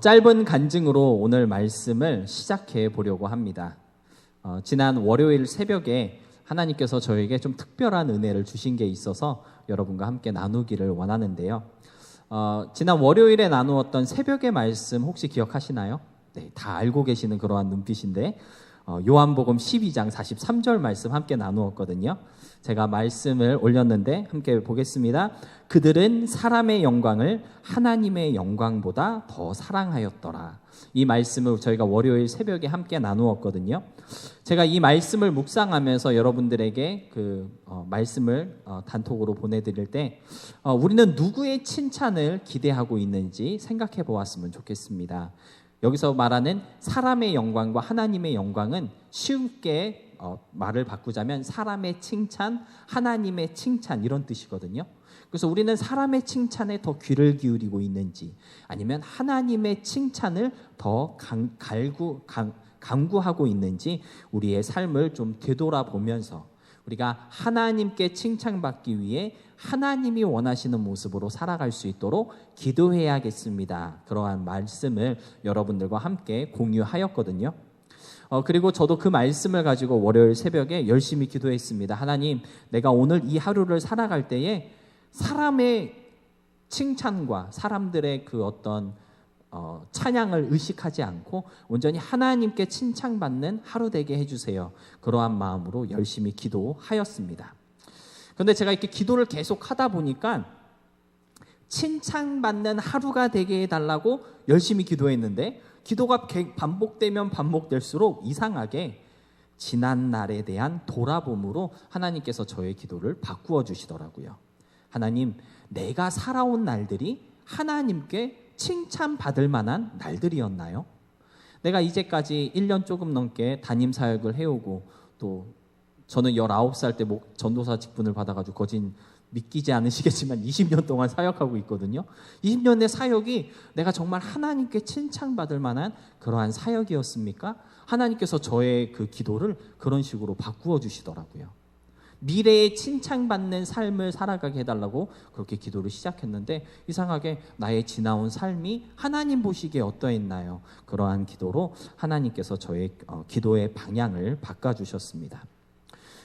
짧은 간증으로 오늘 말씀을 시작해 보려고 합니다. 지난 월요일 새벽에 하나님께서 저에게 좀 특별한 은혜를 주신 게 있어서 여러분과 함께 나누기를 원하는데요. 지난 월요일에 나누었던 새벽의 말씀 혹시 기억하시나요? 네, 다 알고 계시는 그러한 눈빛인데 요한복음 12장 43절 말씀 함께 나누었거든요. 제가 말씀을 올렸는데 함께 보겠습니다. 그들은 사람의 영광을 하나님의 영광보다 더 사랑하였더라. 이 말씀을 저희가 월요일 새벽에 함께 나누었거든요. 제가 이 말씀을 묵상하면서 여러분들에게 말씀을 단톡으로 보내드릴 때 우리는 누구의 칭찬을 기대하고 있는지 생각해 보았으면 좋겠습니다. 여기서 말하는 사람의 영광과 하나님의 영광은 쉽게 말을 바꾸자면 사람의 칭찬, 하나님의 칭찬 이런 뜻이거든요. 그래서 우리는 사람의 칭찬에 더 귀를 기울이고 있는지 아니면 하나님의 칭찬을 더 강구하고 있는지 우리의 삶을 좀 되돌아보면서 우리가 하나님께 칭찬받기 위해 하나님이 원하시는 모습으로 살아갈 수 있도록 기도해야겠습니다. 그러한 말씀을 여러분들과 함께 공유하였거든요. 그리고 저도 그 말씀을 가지고 월요일 새벽에 열심히 기도했습니다. 하나님, 내가 오늘 이 하루를 살아갈 때에 사람의 칭찬과 사람들의 그 어떤 찬양을 의식하지 않고 온전히 하나님께 칭찬받는 하루 되게 해주세요. 그러한 마음으로 열심히 기도하였습니다. 그런데 제가 이렇게 기도를 계속 하다 보니까 칭찬받는 하루가 되게 해달라고 열심히 기도했는데 기도가 반복되면 반복될수록 이상하게 지난 날에 대한 돌아봄으로 하나님께서 저의 기도를 바꾸어 주시더라고요. 하나님, 내가 살아온 날들이 하나님께 칭찬받을 만한 날들이었나요? 내가 이제까지 1년 조금 넘게 담임 사역을 해오고 또 저는 19살 때 전도사 직분을 받아가지고 거진 믿기지 않으시겠지만 20년 동안 사역하고 있거든요. 20년의 사역이 내가 정말 하나님께 칭찬받을 만한 그러한 사역이었습니까? 하나님께서 저의 그 기도를 그런 식으로 바꾸어 주시더라고요. 미래에 칭찬받는 삶을 살아가게 해달라고 그렇게 기도를 시작했는데 이상하게 나의 지나온 삶이 하나님 보시기에 어떠했나요? 그러한 기도로 하나님께서 저의 기도의 방향을 바꿔주셨습니다.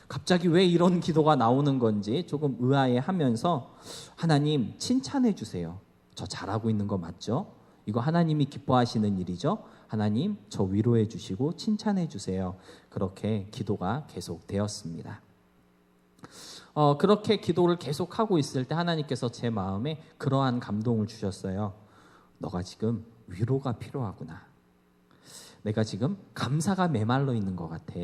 갑자기 왜 이런 기도가 나오는 건지 조금 의아해하면서 하나님 칭찬해 주세요. 저 잘하고 있는 거 맞죠? 이거 하나님이 기뻐하시는 일이죠? 하나님 저 위로해 주시고 칭찬해 주세요. 그렇게 기도가 계속되었습니다. 그렇게 기도를 계속하고 있을 때 하나님께서 제 마음에 그러한 감동을 주셨어요. 너가 지금 위로가 필요하구나. 내가 지금 감사가 메말라 있는 것 같아.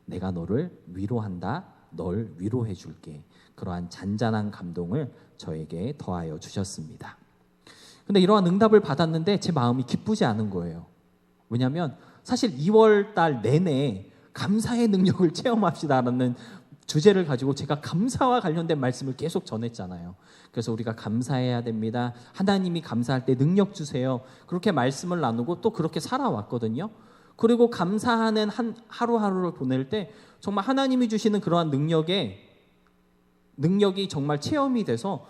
내가 너를 위로한다. 널 위로해 줄게. 그러한 잔잔한 감동을 저에게 더하여 주셨습니다. 근데 이러한 응답을 받았는데 제 마음이 기쁘지 않은 거예요. 왜냐하면 사실 2월 달 내내 감사의 능력을 체험합시다라는 주제를 가지고 제가 감사와 관련된 말씀을 계속 전했잖아요. 그래서 우리가 감사해야 됩니다. 하나님이 감사할 때 능력 주세요. 그렇게 말씀을 나누고 또 그렇게 살아왔거든요. 그리고 감사하는 하루하루를 보낼 때 정말 하나님이 주시는 그러한 능력이 정말 체험이 돼서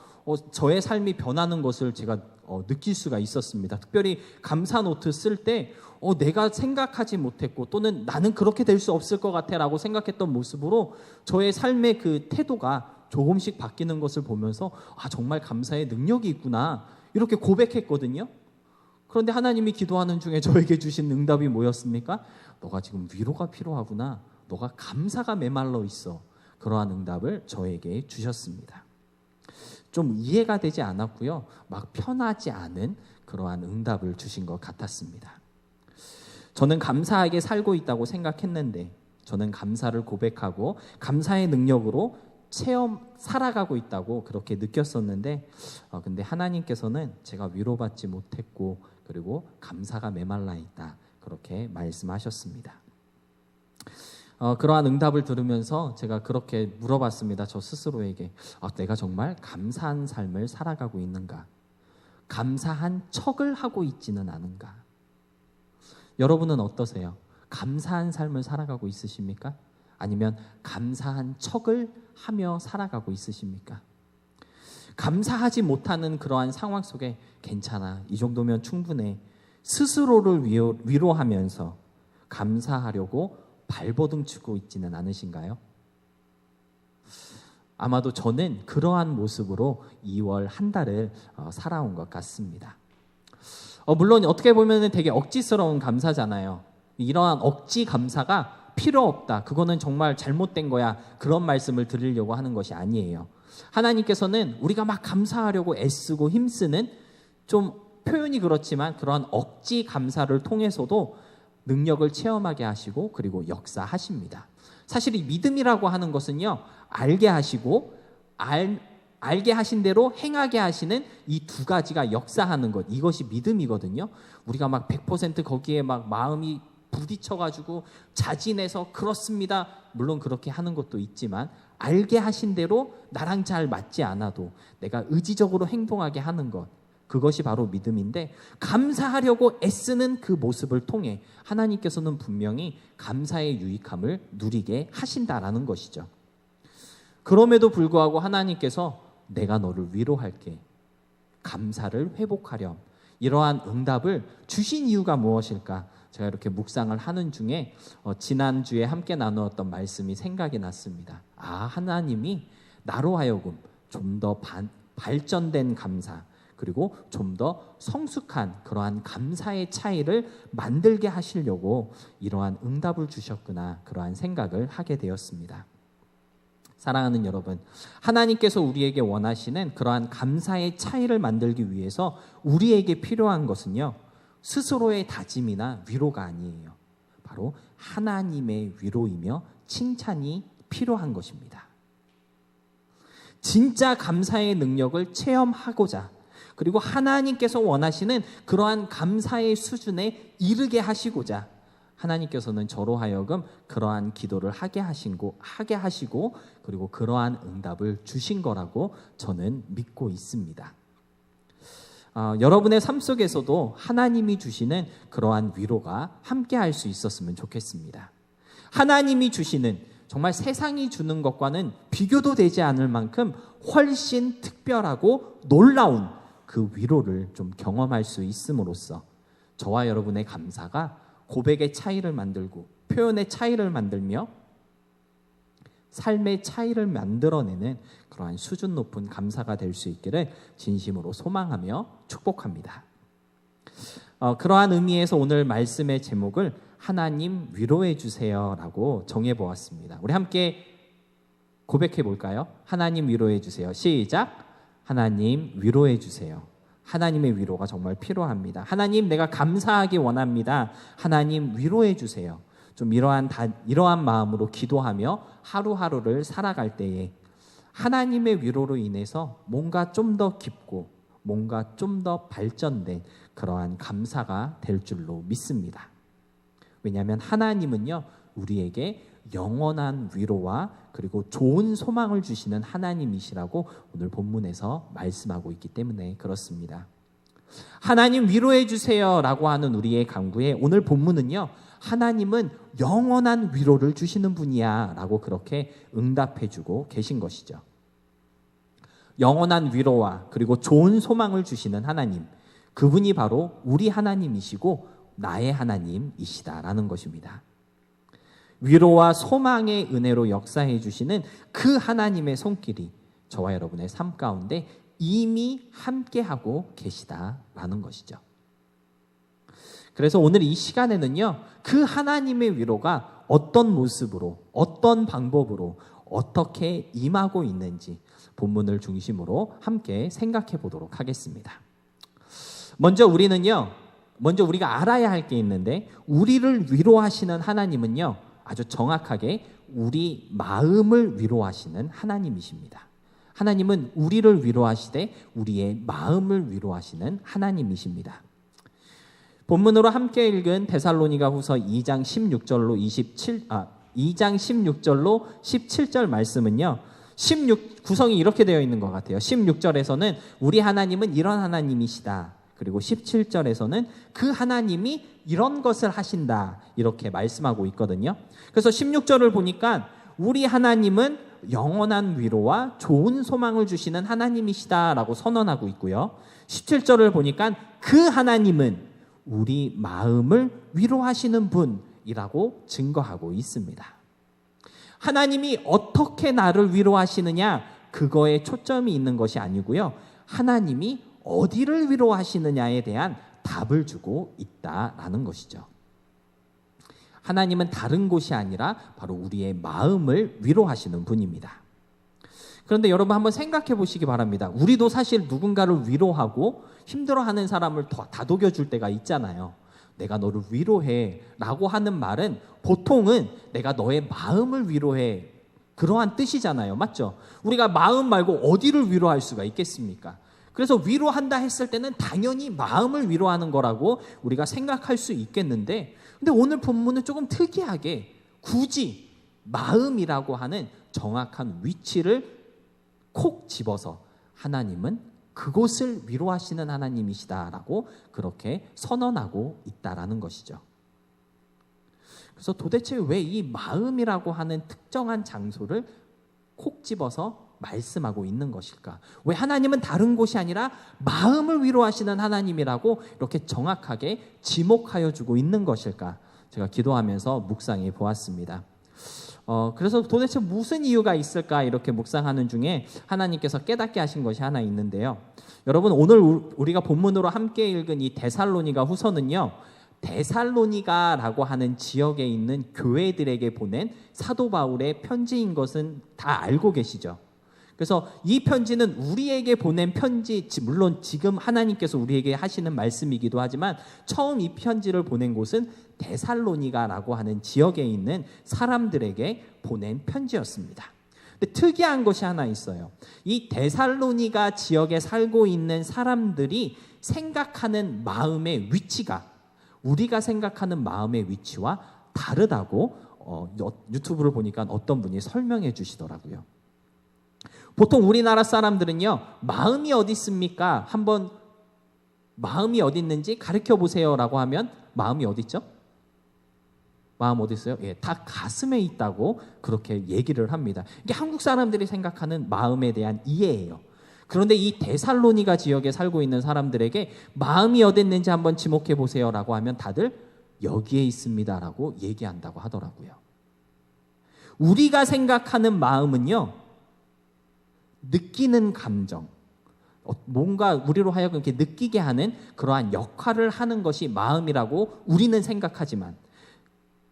저의 삶이 변하는 것을 제가 느낄 수가 있었습니다. 특별히 감사 노트 쓸 때 내가 생각하지 못했고 또는 나는 그렇게 될 수 없을 것 같아 라고 생각했던 모습으로 저의 삶의 그 태도가 조금씩 바뀌는 것을 보면서 정말 감사의 능력이 있구나 이렇게 고백했거든요. 그런데 하나님이 기도하는 중에 저에게 주신 응답이 뭐였습니까? 너가 지금 위로가 필요하구나. 너가 감사가 메말라 있어. 그러한 응답을 저에게 주셨습니다. 좀 이해가 되지 않았고요. 막 편하지 않은 그러한 응답을 주신 것 같았습니다. 저는 감사하게 살고 있다고 생각했는데 저는 감사를 고백하고 감사의 능력으로 살아가고 있다고 그렇게 느꼈었는데 근데 하나님께서는 제가 위로받지 못했고 그리고 감사가 메말라 있다 그렇게 말씀하셨습니다. 그러한 응답을 들으면서 제가 그렇게 물어봤습니다. 저 스스로에게 내가 정말 감사한 삶을 살아가고 있는가? 감사한 척을 하고 있지는 않은가? 여러분은 어떠세요? 감사한 삶을 살아가고 있으십니까? 아니면 감사한 척을 하며 살아가고 있으십니까? 감사하지 못하는 그러한 상황 속에 괜찮아, 이 정도면 충분해, 스스로를 위로하면서 감사하려고 발버둥 치고 있지는 않으신가요? 아마도 저는 그러한 모습으로 2월 한 달을 살아온 것 같습니다. 물론 어떻게 보면 되게 억지스러운 감사잖아요. 이러한 억지 감사가 필요 없다. 그거는 정말 잘못된 거야. 그런 말씀을 드리려고 하는 것이 아니에요. 하나님께서는 우리가 막 감사하려고 애쓰고 힘쓰는, 좀 표현이 그렇지만 그러한 억지 감사를 통해서도 능력을 체험하게 하시고 그리고 역사하십니다. 사실 이 믿음이라고 하는 것은요, 알게 하시고 알게 하신 대로 행하게 하시는 이 두 가지가 역사하는 것, 이것이 믿음이거든요. 우리가 막 100% 거기에 막 마음이 부딪혀가지고 자진해서 그렇습니다, 물론 그렇게 하는 것도 있지만, 알게 하신 대로 나랑 잘 맞지 않아도 내가 의지적으로 행동하게 하는 것, 그것이 바로 믿음인데, 감사하려고 애쓰는 그 모습을 통해 하나님께서는 분명히 감사의 유익함을 누리게 하신다라는 것이죠. 그럼에도 불구하고 하나님께서 내가 너를 위로할게, 감사를 회복하렴, 이러한 응답을 주신 이유가 무엇일까? 제가 이렇게 묵상을 하는 중에 지난주에 함께 나누었던 말씀이 생각이 났습니다. 하나님이 나로 하여금 좀 더 발전된 감사, 그리고 좀 더 성숙한 그러한 감사의 차이를 만들게 하시려고 이러한 응답을 주셨구나, 그러한 생각을 하게 되었습니다. 사랑하는 여러분, 하나님께서 우리에게 원하시는 그러한 감사의 차이를 만들기 위해서 우리에게 필요한 것은요, 스스로의 다짐이나 위로가 아니에요. 바로 하나님의 위로이며 칭찬이 필요한 것입니다. 진짜 감사의 능력을 체험하고자, 그리고 하나님께서 원하시는 그러한 감사의 수준에 이르게 하시고자 하나님께서는 저로 하여금 그러한 기도를 하게 하시고 그리고 그러한 응답을 주신 거라고 저는 믿고 있습니다. 여러분의 삶 속에서도 하나님이 주시는 그러한 위로가 함께 할 수 있었으면 좋겠습니다. 하나님이 주시는, 정말 세상이 주는 것과는 비교도 되지 않을 만큼 훨씬 특별하고 놀라운 그 위로를 좀 경험할 수 있음으로써 저와 여러분의 감사가 고백의 차이를 만들고 표현의 차이를 만들며 삶의 차이를 만들어내는 그러한 수준 높은 감사가 될 수 있기를 진심으로 소망하며 축복합니다. 그러한 의미에서 오늘 말씀의 제목을 하나님 위로해 주세요라고 정해보았습니다. 우리 함께 고백해 볼까요? 하나님 위로해 주세요. 시작. 하나님 위로해 주세요. 하나님의 위로가 정말 필요합니다. 하나님, 내가 감사하기 원합니다. 하나님 위로해 주세요. 좀 이러한 마음으로 기도하며 하루하루를 살아갈 때에 하나님의 위로로 인해서 뭔가 좀 더 깊고 뭔가 좀 더 발전된 그러한 감사가 될 줄로 믿습니다. 왜냐하면 하나님은요, 우리에게 영원한 위로와 그리고 좋은 소망을 주시는 하나님이시라고 오늘 본문에서 말씀하고 있기 때문에 그렇습니다. 하나님 위로해 주세요라고 하는 우리의 간구에 오늘 본문은요, 하나님은 영원한 위로를 주시는 분이야 라고 그렇게 응답해 주고 계신 것이죠. 영원한 위로와 그리고 좋은 소망을 주시는 하나님, 그분이 바로 우리 하나님이시고 나의 하나님이시다라는 것입니다. 위로와 소망의 은혜로 역사해 주시는 그 하나님의 손길이 저와 여러분의 삶 가운데 이미 함께하고 계시다라는 것이죠. 그래서 오늘 이 시간에는요, 그 하나님의 위로가 어떤 모습으로, 어떤 방법으로, 어떻게 임하고 있는지 본문을 중심으로 함께 생각해 보도록 하겠습니다. 먼저 우리가 알아야 할 게 있는데, 우리를 위로하시는 하나님은요, 아주 정확하게 우리 마음을 위로하시는 하나님이십니다. 하나님은 우리를 위로하시되 우리의 마음을 위로하시는 하나님이십니다. 본문으로 함께 읽은 데살로니가후서 2장 16절로 17절 말씀은요, 구성이 이렇게 되어 있는 것 같아요. 16절에서는 우리 하나님은 이런 하나님이시다. 그리고 17절에서는 그 하나님이 이런 것을 하신다, 이렇게 말씀하고 있거든요. 그래서 16절을 보니까 우리 하나님은 영원한 위로와 좋은 소망을 주시는 하나님이시다라고 선언하고 있고요. 17절을 보니까 그 하나님은 우리 마음을 위로하시는 분이라고 증거하고 있습니다. 하나님이 어떻게 나를 위로하시느냐, 그거에 초점이 있는 것이 아니고요. 하나님이 어디를 위로하시느냐에 대한 답을 주고 있다라는 것이죠. 하나님은 다른 곳이 아니라 바로 우리의 마음을 위로하시는 분입니다. 그런데 여러분 한번 생각해 보시기 바랍니다. 우리도 사실 누군가를 위로하고 힘들어하는 사람을 다독여 줄 때가 있잖아요. 내가 너를 위로해 라고 하는 말은 보통은 내가 너의 마음을 위로해, 그러한 뜻이잖아요. 맞죠? 우리가 마음 말고 어디를 위로할 수가 있겠습니까? 그래서 위로한다 했을 때는 당연히 마음을 위로하는 거라고 우리가 생각할 수 있겠는데, 근데 오늘 본문은 조금 특이하게 굳이 마음이라고 하는 정확한 위치를 콕 집어서 하나님은 그곳을 위로하시는 하나님이시다라고 그렇게 선언하고 있다라는 것이죠. 그래서 도대체 왜 이 마음이라고 하는 특정한 장소를 콕 집어서 말씀하고 있는 것일까? 왜 하나님은 다른 곳이 아니라 마음을 위로하시는 하나님이라고 이렇게 정확하게 지목하여 주고 있는 것일까? 제가 기도하면서 묵상해 보았습니다. 그래서 도대체 무슨 이유가 있을까 이렇게 묵상하는 중에 하나님께서 깨닫게 하신 것이 하나 있는데요. 여러분, 오늘 우리가 본문으로 함께 읽은 이 데살로니가 후서는요, 데살로니가라고 하는 지역에 있는 교회들에게 보낸 사도 바울의 편지인 것은 다 알고 계시죠. 그래서 이 편지는 우리에게 보낸 편지, 물론 지금 하나님께서 우리에게 하시는 말씀이기도 하지만 처음 이 편지를 보낸 곳은 데살로니가라고 하는 지역에 있는 사람들에게 보낸 편지였습니다. 근데 특이한 것이 하나 있어요. 이 데살로니가 지역에 살고 있는 사람들이 생각하는 마음의 위치가 우리가 생각하는 마음의 위치와 다르다고 유튜브를 보니까 어떤 분이 설명해 주시더라고요. 보통 우리나라 사람들은요, 마음이 어디 있습니까? 한번 마음이 어디 있는지 가르쳐 보세요라고 하면 마음이 어디 있죠? 마음 어디 있어요? 예, 다 가슴에 있다고 그렇게 얘기를 합니다. 이게 한국 사람들이 생각하는 마음에 대한 이해예요. 그런데 이 데살로니가 지역에 살고 있는 사람들에게 마음이 어디 있는지 한번 지목해 보세요라고 하면 다들 여기에 있습니다라고 얘기한다고 하더라고요. 우리가 생각하는 마음은요, 느끼는 감정, 뭔가 우리로 하여금 이렇게 느끼게 하는 그러한 역할을 하는 것이 마음이라고 우리는 생각하지만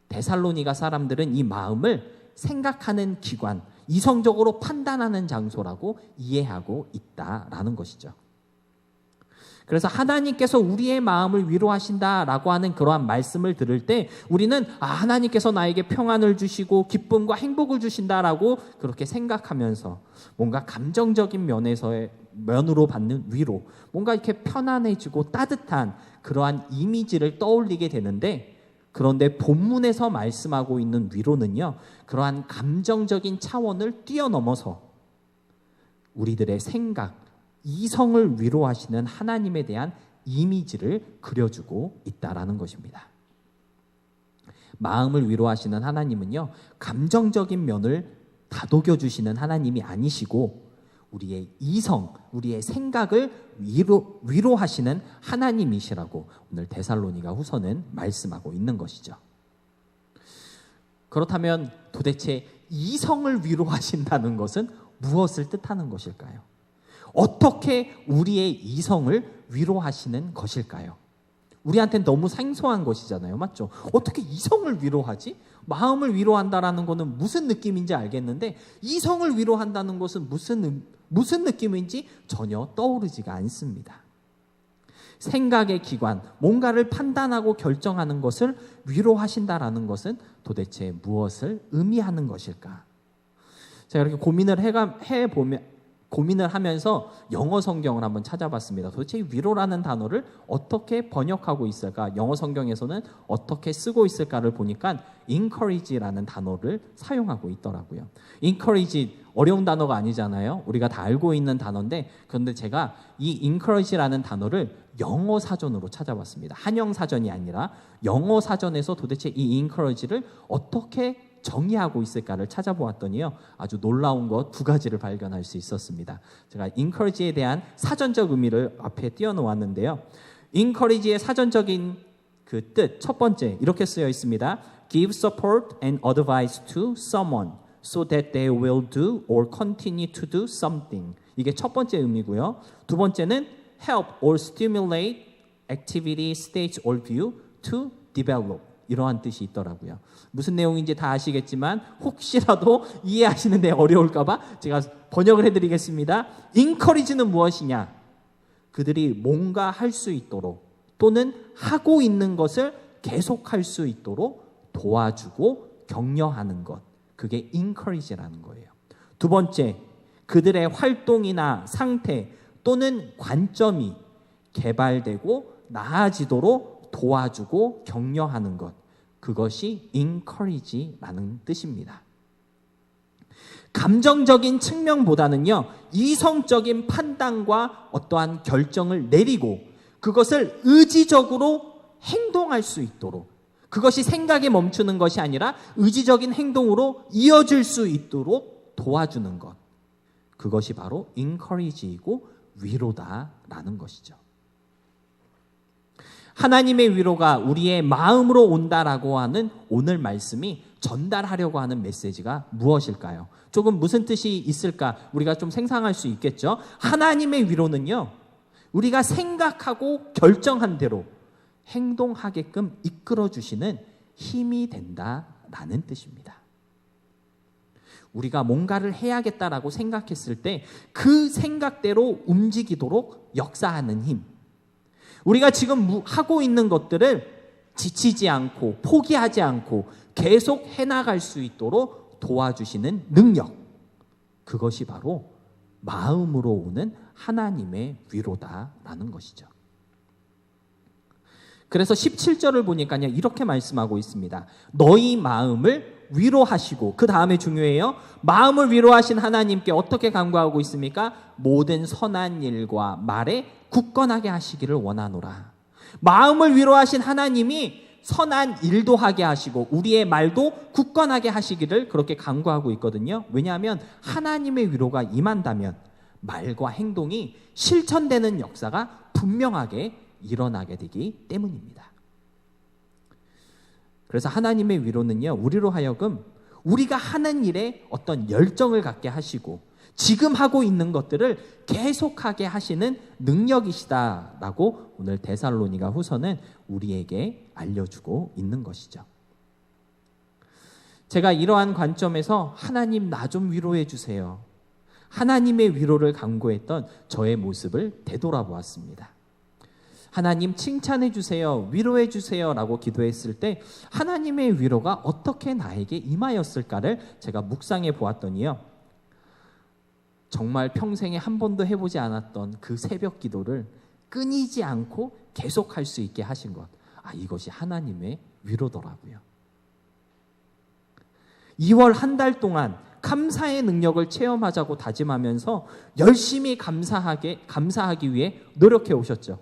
데살로니가 사람들은 이 마음을 생각하는 기관, 이성적으로 판단하는 장소라고 이해하고 있다라는 것이죠. 그래서 하나님께서 우리의 마음을 위로하신다라고 하는 그러한 말씀을 들을 때 우리는 하나님께서 나에게 평안을 주시고 기쁨과 행복을 주신다라고 그렇게 생각하면서 뭔가 감정적인 면으로 받는 위로, 뭔가 이렇게 편안해지고 따뜻한 그러한 이미지를 떠올리게 되는데, 그런데 본문에서 말씀하고 있는 위로는요, 그러한 감정적인 차원을 뛰어넘어서 우리들의 생각, 이성을 위로하시는 하나님에 대한 이미지를 그려주고 있다라는 것입니다. 마음을 위로하시는 하나님은요, 감정적인 면을 다독여 주시는 하나님이 아니시고 우리의 이성, 우리의 생각을 위로하시는 하나님이시라고 오늘 데살로니가 후서는 말씀하고 있는 것이죠. 그렇다면 도대체 이성을 위로하신다는 것은 무엇을 뜻하는 것일까요? 어떻게 우리의 이성을 위로하시는 것일까요? 우리한테는 너무 생소한 것이잖아요. 맞죠? 어떻게 이성을 위로하지? 마음을 위로한다라는 것은 무슨 느낌인지 알겠는데 이성을 위로한다는 것은 무슨 느낌인지 전혀 떠오르지가 않습니다. 생각의 기관, 뭔가를 판단하고 결정하는 것을 위로하신다라는 것은 도대체 무엇을 의미하는 것일까? 제가 이렇게 고민을 하면서 영어 성경을 한번 찾아봤습니다. 도대체 위로라는 단어를 어떻게 번역하고 있을까? 영어 성경에서는 어떻게 쓰고 있을까를 보니까 encourage라는 단어를 사용하고 있더라고요. encourage 어려운 단어가 아니잖아요. 우리가 다 알고 있는 단어인데, 그런데 제가 이 encourage라는 단어를 영어 사전으로 찾아봤습니다. 한영 사전이 아니라 영어 사전에서 도대체 이 encourage를 어떻게 정의하고 있을까를 찾아보았더니요, 아주 놀라운 것 두 가지를 발견할 수 있었습니다. 제가 encourage에 대한 사전적 의미를 앞에 띄워놓았는데요. encourage의 사전적인 그 뜻, 첫 번째 이렇게 쓰여 있습니다. Give support and advice to someone so that they will do or continue to do something. 이게 첫 번째 의미고요. 두 번째는 help or stimulate activity, stage or view to develop. 이러한 뜻이 있더라고요. 무슨 내용인지 다 아시겠지만 혹시라도 이해하시는데 어려울까 봐 제가 번역을 해드리겠습니다. encourage는 무엇이냐? 그들이 뭔가 할 수 있도록 또는 하고 있는 것을 계속할 수 있도록 도와주고 격려하는 것. 그게 encourage라는 거예요. 두 번째, 그들의 활동이나 상태 또는 관점이 개발되고 나아지도록 도와주고 격려하는 것. 그것이 encourage라는 뜻입니다. 감정적인 측면보다는요, 이성적인 판단과 어떠한 결정을 내리고 그것을 의지적으로 행동할 수 있도록, 그것이 생각에 멈추는 것이 아니라 의지적인 행동으로 이어질 수 있도록 도와주는 것. 그것이 바로 encourage이고 위로다라는 것이죠. 하나님의 위로가 우리의 마음으로 온다라고 하는 오늘 말씀이 전달하려고 하는 메시지가 무엇일까요? 조금 무슨 뜻이 있을까? 우리가 좀 생각할 수 있겠죠? 하나님의 위로는요, 우리가 생각하고 결정한 대로 행동하게끔 이끌어주시는 힘이 된다라는 뜻입니다. 우리가 뭔가를 해야겠다라고 생각했을 때 그 생각대로 움직이도록 역사하는 힘. 우리가 지금 하고 있는 것들을 지치지 않고 포기하지 않고 계속 해나갈 수 있도록 도와주시는 능력. 그것이 바로 마음으로 오는 하나님의 위로다라는 것이죠. 그래서 17절을 보니까요, 이렇게 말씀하고 있습니다. 너희 마음을 위로하시고, 그 다음에 중요해요. 마음을 위로하신 하나님께 어떻게 간구하고 있습니까? 모든 선한 일과 말에 굳건하게 하시기를 원하노라. 마음을 위로하신 하나님이 선한 일도 하게 하시고 우리의 말도 굳건하게 하시기를 그렇게 간구하고 있거든요. 왜냐하면 하나님의 위로가 임한다면 말과 행동이 실천되는 역사가 분명하게 일어나게 되기 때문입니다. 그래서 하나님의 위로는요, 우리로 하여금 우리가 하는 일에 어떤 열정을 갖게 하시고 지금 하고 있는 것들을 계속하게 하시는 능력이시다라고 오늘 데살로니가 후서는 우리에게 알려주고 있는 것이죠. 제가 이러한 관점에서 하나님 나 좀 위로해 주세요. 하나님의 위로를 간구했던 저의 모습을 되돌아보았습니다. 하나님 칭찬해 주세요, 위로해 주세요 라고 기도했을 때 하나님의 위로가 어떻게 나에게 임하였을까를 제가 묵상해 보았더니요, 정말 평생에 한 번도 해보지 않았던 그 새벽 기도를 끊이지 않고 계속할 수 있게 하신 것, 이것이 하나님의 위로더라고요. 2월 한 달 동안 감사의 능력을 체험하자고 다짐하면서 열심히 감사하기 위해 노력해 오셨죠.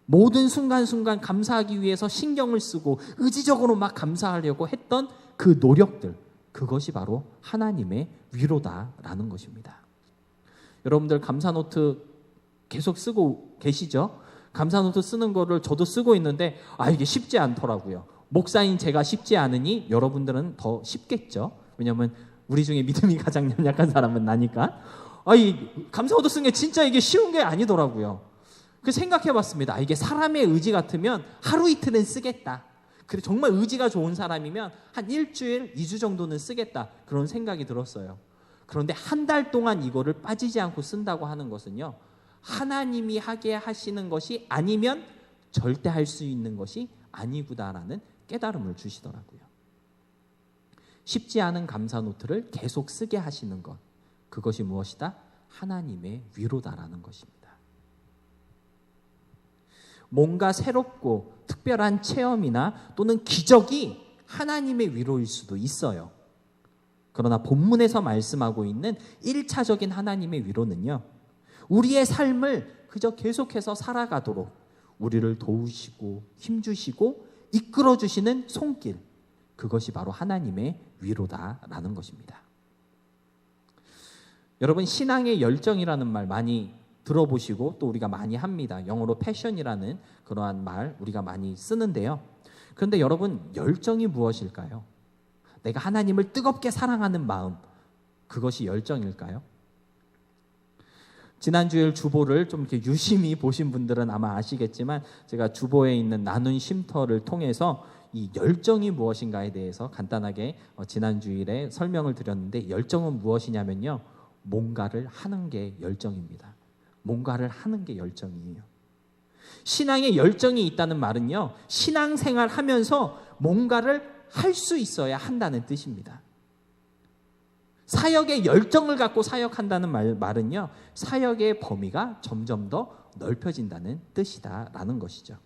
모든 순간순간 감사하기 위해서 신경을 쓰고 의지적으로 막 감사하려고 했던 그 노력들, 그것이 바로 하나님의 위로다라는 것입니다. 여러분들 감사노트 계속 쓰고 계시죠? 감사노트 쓰는 거를 저도 쓰고 있는데 이게 쉽지 않더라고요. 목사인 제가 쉽지 않으니 여러분들은 더 쉽겠죠? 왜냐하면 우리 중에 믿음이 가장 연약한 사람은 나니까. 이 감사노트 쓰는 게 진짜 이게 쉬운 게 아니더라고요. 그 생각해봤습니다. 이게 사람의 의지 같으면 하루 이틀은 쓰겠다. 그래 정말 의지가 좋은 사람이면 한 일주일, 2주 정도는 쓰겠다. 그런 생각이 들었어요. 그런데 한 달 동안 이거를 빠지지 않고 쓴다고 하는 것은요, 하나님이 하게 하시는 것이 아니면 절대 할 수 있는 것이 아니구나라는 깨달음을 주시더라고요. 쉽지 않은 감사노트를 계속 쓰게 하시는 것, 그것이 무엇이다? 하나님의 위로다라는 것입니다. 뭔가 새롭고 특별한 체험이나 또는 기적이 하나님의 위로일 수도 있어요. 그러나 본문에서 말씀하고 있는 1차적인 하나님의 위로는요, 우리의 삶을 그저 계속해서 살아가도록 우리를 도우시고 힘주시고 이끌어주시는 손길, 그것이 바로 하나님의 위로다라는 것입니다. 여러분, 신앙의 열정이라는 말 많이 들어보시고 또 우리가 많이 합니다. 영어로 패션이라는 그러한 말 우리가 많이 쓰는데요. 그런데 여러분, 열정이 무엇일까요? 내가 하나님을 뜨겁게 사랑하는 마음, 그것이 열정일까요? 지난주일 주보를 좀 이렇게 유심히 보신 분들은 아마 아시겠지만 제가 주보에 있는 나눈 쉼터를 통해서 이 열정이 무엇인가에 대해서 간단하게 지난주일에 설명을 드렸는데, 열정은 무엇이냐면요, 뭔가를 하는 게 열정입니다. 뭔가를 하는 게 열정이에요. 신앙에 열정이 있다는 말은요, 신앙생활 하면서 뭔가를 할 수 있어야 한다는 뜻입니다. 사역에 열정을 갖고 사역한다는 말은요, 사역의 범위가 점점 더 넓혀진다는 뜻이다라는 것이죠.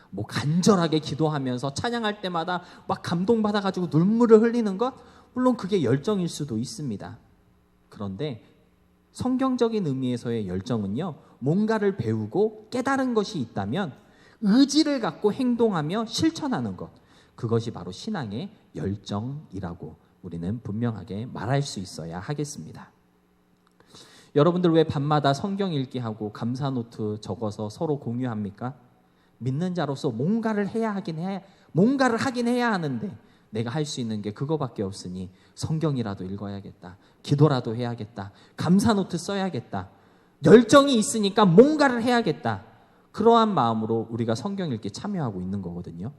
뭐 간절하게 기도하면서 찬양할 때마다 막 감동받아가지고 눈물을 흘리는 것, 물론 그게 열정일 수도 있습니다. 그런데 성경적인 의미에서의 열정은요, 뭔가를 배우고 깨달은 것이 있다면 의지를 갖고 행동하며 실천하는 것, 그것이 바로 신앙의 열정이라고 우리는 분명하게 말할 수 있어야 하겠습니다. 여러분들 왜 밤마다 성경 읽기하고 감사노트 적어서 서로 공유합니까? 믿는 자로서 뭔가를 하긴 해야 하는데 내가 할 수 있는 게 그거밖에 없으니 성경이라도 읽어야겠다, 기도라도 해야겠다, 감사노트 써야겠다, 열정이 있으니까 뭔가를 해야겠다, 그러한 마음으로 우리가 성경 읽기 참여하고 있는 거거든요.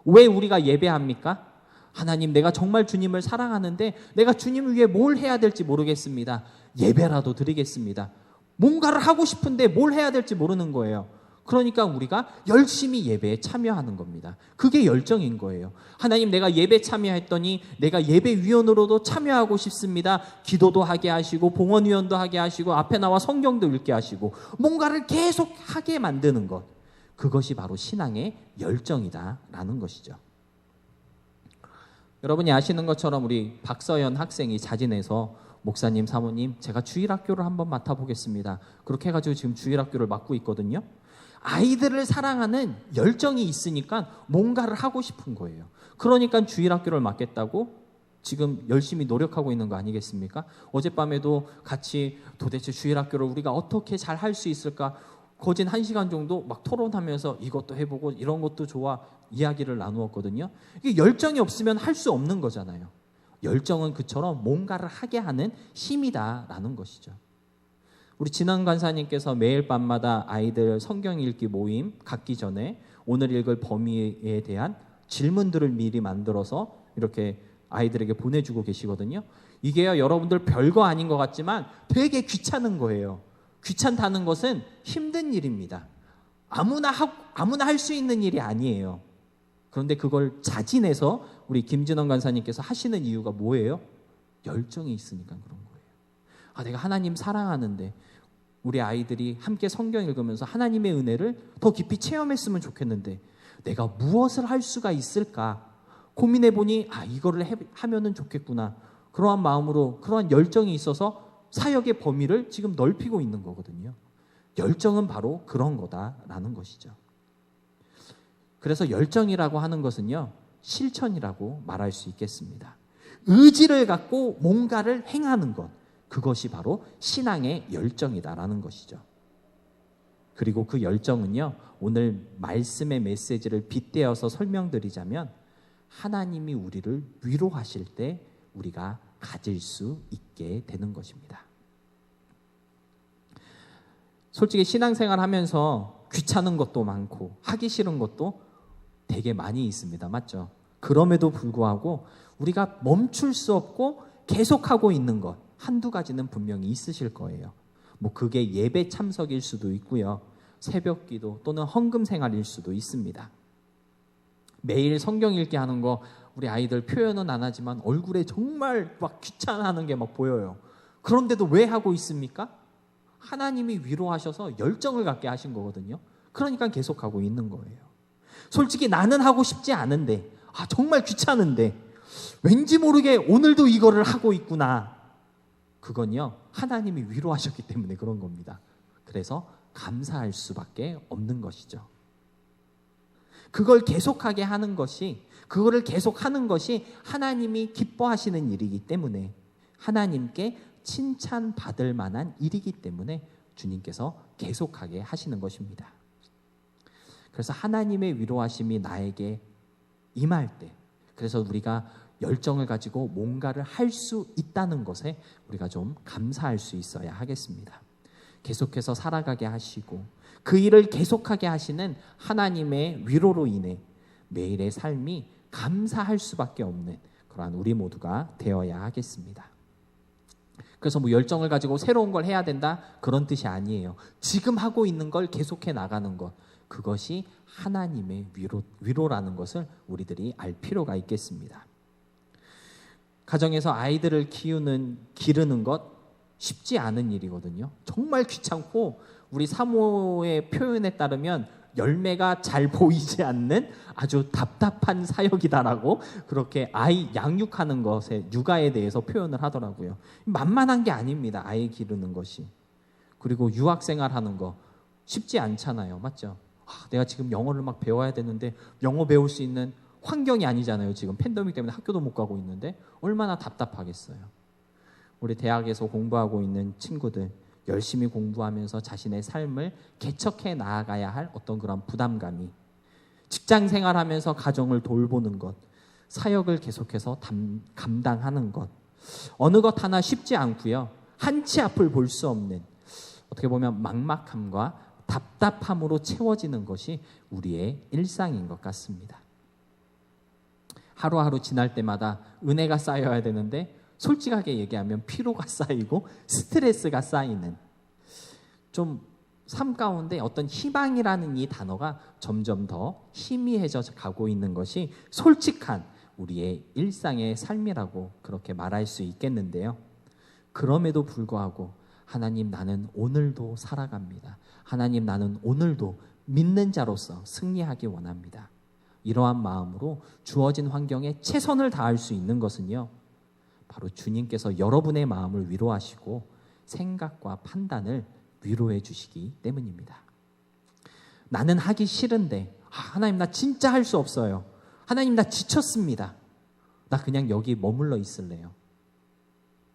왜 우리가 예배합니까? 하나님, 내가 정말 주님을 사랑하는데 내가 주님을 위해 뭘 해야 될지 모르겠습니다. 예배라도 드리겠습니다. 뭔가를 하고 싶은데 뭘 해야 될지 모르는 거예요. 그러니까 우리가 열심히 예배에 참여하는 겁니다. 그게 열정인 거예요. 하나님, 내가 예배 참여했더니 내가 예배위원으로도 참여하고 싶습니다. 기도도 하게 하시고 봉헌위원도 하게 하시고 앞에 나와 성경도 읽게 하시고 뭔가를 계속 하게 만드는 것, 그것이 바로 신앙의 열정이다라는 것이죠. 여러분이 아시는 것처럼 우리 박서연 학생이 자진해서 목사님, 사모님, 제가 주일학교를 한번 맡아보겠습니다, 그렇게 해가지고 지금 주일학교를 맡고 있거든요. 아이들을 사랑하는 열정이 있으니까 뭔가를 하고 싶은 거예요. 그러니까 주일학교를 맡겠다고 지금 열심히 노력하고 있는 거 아니겠습니까? 어젯밤에도 같이 도대체 주일학교를 우리가 어떻게 잘 할 수 있을까 거진 1시간 정도 막 토론하면서 이것도 해보고 이런 것도 좋아 이야기를 나누었거든요. 이게 열정이 없으면 할 수 없는 거잖아요. 열정은 그처럼 뭔가를 하게 하는 힘이다라는 것이죠. 우리 진원 간사님께서 매일 밤마다 아이들 성경 읽기 모임 갖기 전에 오늘 읽을 범위에 대한 질문들을 미리 만들어서 이렇게 아이들에게 보내주고 계시거든요. 이게요, 여러분들 별거 아닌 것 같지만 되게 귀찮은 거예요. 귀찮다는 것은 힘든 일입니다. 아무나 할 수 있는 일이 아니에요. 그런데 그걸 자진해서 우리 김진원 간사님께서 하시는 이유가 뭐예요? 열정이 있으니까 그런 거예요. 내가 하나님 사랑하는데 우리 아이들이 함께 성경 읽으면서 하나님의 은혜를 더 깊이 체험했으면 좋겠는데 내가 무엇을 할 수가 있을까 고민해보니 이거를 하면은 좋겠구나, 그러한 마음으로 그러한 열정이 있어서 사역의 범위를 지금 넓히고 있는 거거든요. 열정은 바로 그런 거다라는 것이죠. 그래서 열정이라고 하는 것은요, 실천이라고 말할 수 있겠습니다. 의지를 갖고 뭔가를 행하는 것, 그것이 바로 신앙의 열정이다라는 것이죠. 그리고 그 열정은요, 오늘 말씀의 메시지를 빗대어서 설명드리자면 하나님이 우리를 위로하실 때 우리가 가질 수 있게 되는 것입니다. 솔직히 신앙생활 하면서 귀찮은 것도 많고 하기 싫은 것도 되게 많이 있습니다. 맞죠? 그럼에도 불구하고 우리가 멈출 수 없고 계속하고 있는 것 한두 가지는 분명히 있으실 거예요. 뭐 그게 예배 참석일 수도 있고요, 새벽 기도 또는 헌금 생활일 수도 있습니다. 매일 성경 읽기 하는 거 우리 아이들 표현은 안 하지만 얼굴에 정말 막 귀찮아하는 게 막 보여요. 그런데도 왜 하고 있습니까? 하나님이 위로하셔서 열정을 갖게 하신 거거든요. 그러니까 계속하고 있는 거예요. 솔직히 나는 하고 싶지 않은데, 정말 귀찮은데 왠지 모르게 오늘도 이거를 하고 있구나. 그건요, 하나님이 위로하셨기 때문에 그런 겁니다. 그래서 감사할 수밖에 없는 것이죠. 그걸 계속하게 하는 것이, 그거를 계속하는 것이 하나님이 기뻐하시는 일이기 때문에 하나님께 칭찬받을 만한 일이기 때문에 주님께서 계속하게 하시는 것입니다. 그래서 하나님의 위로하심이 나에게 임할 때, 그래서 우리가 열정을 가지고 뭔가를 할 수 있다는 것에 우리가 좀 감사할 수 있어야 하겠습니다. 계속해서 살아가게 하시고 그 일을 계속하게 하시는 하나님의 위로로 인해 매일의 삶이 감사할 수밖에 없는 그러한 우리 모두가 되어야 하겠습니다. 그래서 뭐 열정을 가지고 새로운 걸 해야 된다 그런 뜻이 아니에요. 지금 하고 있는 걸 계속해 나가는 것, 그것이 하나님의 위로라는 것을 우리들이 알 필요가 있겠습니다. 가정에서 아이들을 기르는 것 쉽지 않은 일이거든요. 정말 귀찮고 우리 사모의 표현에 따르면 열매가 잘 보이지 않는 아주 답답한 사역이다라고 그렇게 아이 양육하는 것에 육아에 대해서 표현을 하더라고요. 만만한 게 아닙니다. 아이 기르는 것이. 그리고 유학생활하는 거 쉽지 않잖아요. 맞죠? 내가 지금 영어를 막 배워야 되는데 영어 배울 수 있는 환경이 아니잖아요. 지금 팬데믹 때문에 학교도 못 가고 있는데 얼마나 답답하겠어요. 우리 대학에서 공부하고 있는 친구들 열심히 공부하면서 자신의 삶을 개척해 나아가야 할 어떤 그런 부담감이, 직장 생활하면서 가정을 돌보는 것, 사역을 계속해서 감당하는 것, 어느 것 하나 쉽지 않고요. 한치 앞을 볼 수 없는, 어떻게 보면 막막함과 답답함으로 채워지는 것이 우리의 일상인 것 같습니다. 하루하루 지날 때마다 은혜가 쌓여야 되는데 솔직하게 얘기하면 피로가 쌓이고 스트레스가 쌓이는, 좀 삶 가운데 어떤 희망이라는 이 단어가 점점 더 희미해져 가고 있는 것이 솔직한 우리의 일상의 삶이라고 그렇게 말할 수 있겠는데요. 그럼에도 불구하고 하나님, 나는 오늘도 살아갑니다. 하나님, 나는 오늘도 믿는 자로서 승리하기 원합니다. 이러한 마음으로 주어진 환경에 최선을 다할 수 있는 것은요, 바로 주님께서 여러분의 마음을 위로하시고 생각과 판단을 위로해 주시기 때문입니다. 나는 하기 싫은데 하나님, 나 진짜 할 수 없어요. 하나님, 나 지쳤습니다. 나 그냥 여기 머물러 있을래요.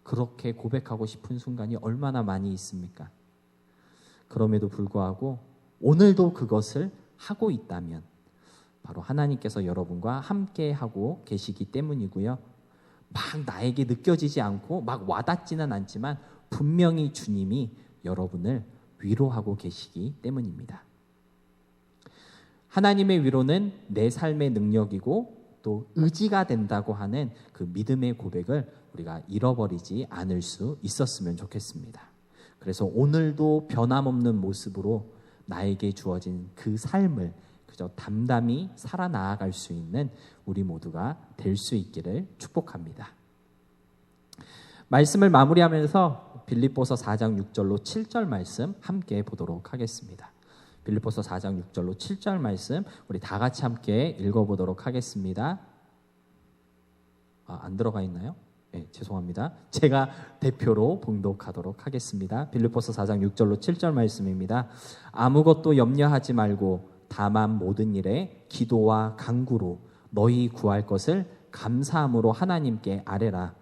그렇게 고백하고 싶은 순간이 얼마나 많이 있습니까? 그럼에도 불구하고 오늘도 그것을 하고 있다면 바로 하나님께서 여러분과 함께 하고 계시기 때문이고요. 막 나에게 느껴지지 않고 막 와닿지는 않지만 분명히 주님이 여러분을 위로하고 계시기 때문입니다. 하나님의 위로는 내 삶의 능력이고 또 의지가 된다고 하는 그 믿음의 고백을 우리가 잃어버리지 않을 수 있었으면 좋겠습니다. 그래서 오늘도 변함없는 모습으로 나에게 주어진 그 삶을 그저 담담히 살아나아갈 수 있는 우리 모두가 될 수 있기를 축복합니다. 말씀을 마무리하면서 빌립보서 4장 6절로 7절 말씀 함께 보도록 하겠습니다. 빌립보서 4장 6절로 7절 말씀 우리 다 같이 함께 읽어보도록 하겠습니다. 안 들어가 있나요? 네, 죄송합니다. 제가 대표로 봉독하도록 하겠습니다. 빌립보서 4장 6절로 7절 말씀입니다. 아무것도 염려하지 말고 다만 모든 일에 기도와 간구로 너희 구할 것을 감사함으로 하나님께 아뢰라.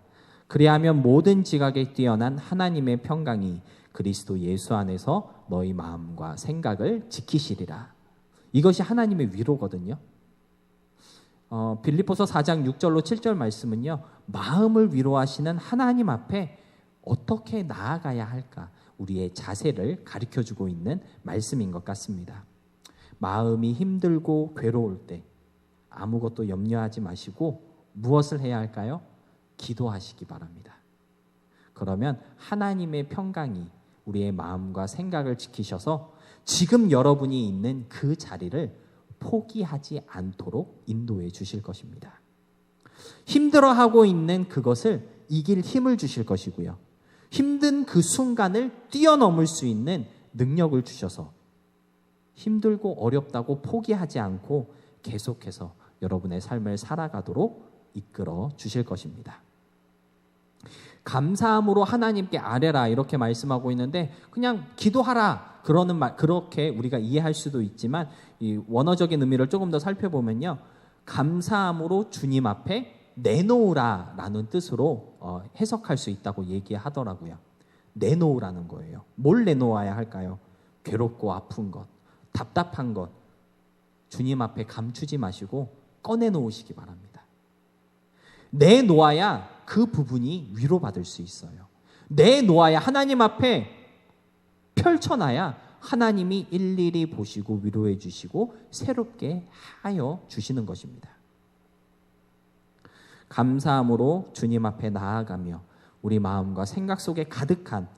그리하면 모든 지각에 뛰어난 하나님의 평강이 그리스도 예수 안에서 너희 마음과 생각을 지키시리라. 이것이 하나님의 위로거든요. 빌립보서 4장 6절로 7절 말씀은요, 마음을 위로하시는 하나님 앞에 어떻게 나아가야 할까, 우리의 자세를 가르쳐주고 있는 말씀인 것 같습니다. 마음이 힘들고 괴로울 때 아무것도 염려하지 마시고 무엇을 해야 할까요? 기도하시기 바랍니다. 그러면 하나님의 평강이 우리의 마음과 생각을 지키셔서 지금 여러분이 있는 그 자리를 포기하지 않도록 인도해 주실 것입니다. 힘들어하고 있는 그것을 이길 힘을 주실 것이고요. 힘든 그 순간을 뛰어넘을 수 있는 능력을 주셔서 힘들고 어렵다고 포기하지 않고 계속해서 여러분의 삶을 살아가도록 이끌어 주실 것입니다. 감사함으로 하나님께 아뢰라 이렇게 말씀하고 있는데 그냥 기도하라 그러는 말, 그렇게 우리가 이해할 수도 있지만 이 원어적인 의미를 조금 더 살펴보면요, 감사함으로 주님 앞에 내놓으라라는 뜻으로 해석할 수 있다고 얘기하더라고요. 내놓으라는 거예요. 뭘 내놓아야 할까요? 괴롭고 아픈 것, 답답한 것, 주님 앞에 감추지 마시고 꺼내놓으시기 바랍니다. 내놓아야 그 부분이 위로받을 수 있어요. 내놓아야 하나님 앞에 펼쳐놔야 하나님이 일일이 보시고 위로해 주시고 새롭게 하여 주시는 것입니다. 감사함으로 주님 앞에 나아가며 우리 마음과 생각 속에 가득한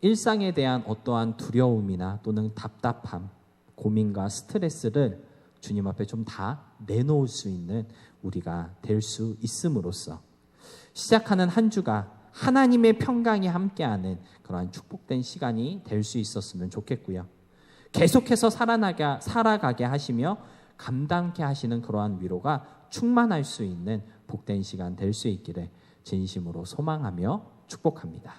일상에 대한 어떠한 두려움이나 또는 답답함, 고민과 스트레스를 주님 앞에 좀 다 내놓을 수 있는 우리가 될 수 있음으로써 시작하는 한 주가 하나님의 평강이 함께하는 그러한 축복된 시간이 될 수 있었으면 좋겠고요. 계속해서 살아가게 하시며 감당케 하시는 그러한 위로가 충만할 수 있는 복된 시간 될 수 있기를 진심으로 소망하며 축복합니다.